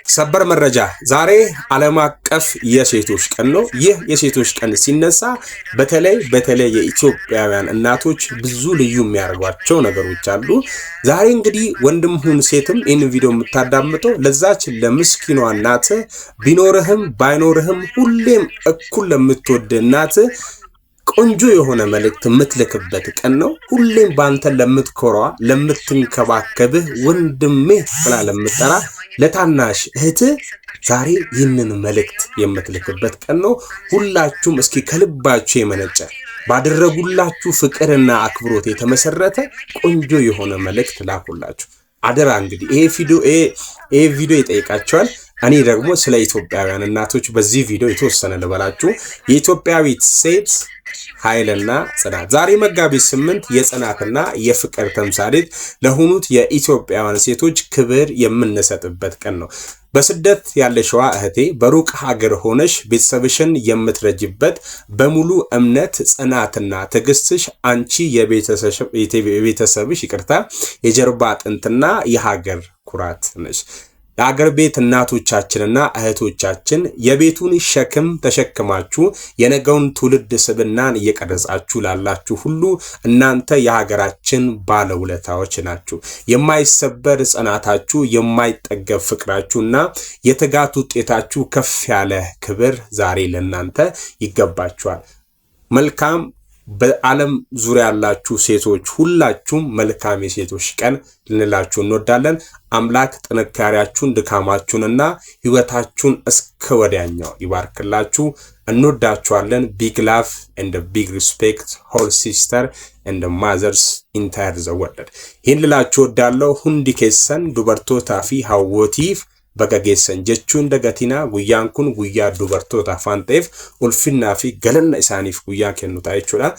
ሰበር መረጃ ዛሬ ዓለም አቀፍ የሴቶች ቀን ነው። ይህ የሴቶች ቀን ሲነሳ በተለይ የኢትዮጵያውያን እናቶች ብዙ ልዩ የሚያደርጓቸው ነገሮች አሉ። ዛሬ እንግዲህ ወንድም ሁን ሴትም ይህን ቪዲዮ የምታዳምጠው ለዛች ለምስኪኗ እናት ቢኖርህም ባይኖርህም ሁሌም እኩል ለምትወድ እናት ቆንጆ የሆነ መልእክት የምትልክበት ቀን ነው። ሁሌም ባንተ ለምትኮራ ለምትንከባከብህ ወንድሜ ብላ ለምትጠራ ለታናሽ እህት ዛሬ ይህንን መልእክት የምትልክበት ቀን ነው። ሁላችሁም እስኪ ከልባችሁ የመነጨ ባደረጉላችሁ ፍቅርና አክብሮት የተመሰረተ ቆንጆ የሆነ መልእክት ላኩላችሁ አደራ። እንግዲህ ይሄ ቪዲዮ ይጠይቃቸዋል። እኔ ደግሞ ስለ ኢትዮጵያውያን እናቶች በዚህ ቪዲዮ የተወሰነ ልበላችሁ። የኢትዮጵያዊት ሴት ኃይልና ጽናት ዛሬ መጋቢት 8 የጽናትና የፍቅር ተምሳሌት ለሆኑት የኢትዮጵያውያን ሴቶች ክብር የምንሰጥበት ቀን ነው። በስደት ያለሽዋ እህቴ በሩቅ ሀገር ሆነሽ ቤተሰብሽን የምትረጅበት በሙሉ እምነት ጽናትና ትዕግስትሽ አንቺ የቤተሰብሽ የጀርባ አጥንትና የሀገር ኩራት ነሽ። የአገር ቤት እናቶቻችንና እህቶቻችን የቤቱን ሸክም ተሸክማችሁ የነገውን ትውልድ ስብናን እየቀረጻችሁ ላላችሁ ሁሉ እናንተ የሀገራችን ባለውለታዎች ናችሁ። የማይሰበር ጽናታችሁ፣ የማይጠገብ ፍቅራችሁና የትጋት ውጤታችሁ ከፍ ያለ ክብር ዛሬ ለእናንተ ይገባችኋል። መልካም በዓለም ዙሪያ ያላችሁ ሴቶች ሁላችሁም መልካም የሴቶች ቀን ልንላችሁ እንወዳለን። አምላክ ጥንካሬያችሁን ድካማችሁንና ህይወታችሁን እስከ ወዲያኛው ይባርክላችሁ። እንወዳችኋለን። ቢግ ላቭ ኤንድ ቢግ ሪስፔክት ሆል ሲስተር ኤንድ ማዘርስ ኢንታየር ዘ ወርልድ። ይህን ልላችሁ ወዳለው ሁንዲ ኬሰን ዱበርቶታ ፊ ሀወቲፍ በገጌሰን ጀቹን ደገቲና ጉያን ኩን ጉያ ዱበርቶታ ፋንጤፍ ኡልፊና ፊ ገለና ኢሳኒፍ ጉያ ከኑታ ይችላል።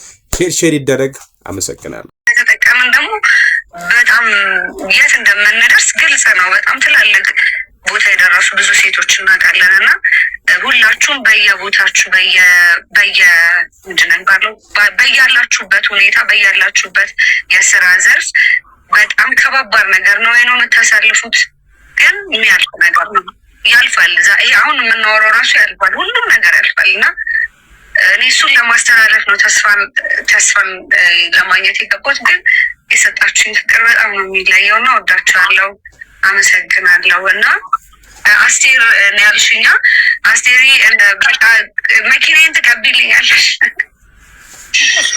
ሼር ይደረግ። አመሰግናለሁ። ተጠቀምን ደግሞ በጣም የት እንደምንደርስ ግልጽ ነው። በጣም ትላልቅ ቦታ የደረሱ ብዙ ሴቶች እናውቃለንና ሁላችሁም በየቦታችሁ በያላችሁበት ሁኔታ በያላችሁበት የስራ ዘርፍ በጣም ከባባድ ነገር ነው የምታሳልፉት። ግን የሚያልፍ ነገር ነው፣ ያልፋል። አሁን የምናወራው ራሱ ያልፋል፣ ሁሉም ነገር ያልፋል። እና እኔ እሱን ለማስተላለፍ ነው ተስፋን ለማግኘት የገባሁት። ግን የሰጣችሁኝ ፍቅር በጣም ነው የሚለየው እና ወዳችኋለሁ፣ አመሰግናለሁ። እና አስቴር ነው ያልሽኛ፣ አስቴሪ በቃ መኪናዬን ትቀቢልኛለሽ?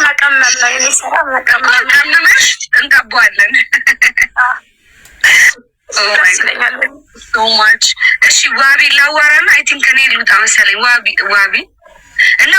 መቀመም ነው የሚሰራ መቀመምሽ እንቀባዋለን። so much እሺ ዋቢ ላዋራና አይ ቲንክ እኔ ልውጣ መሰለኝ ዋቢ እና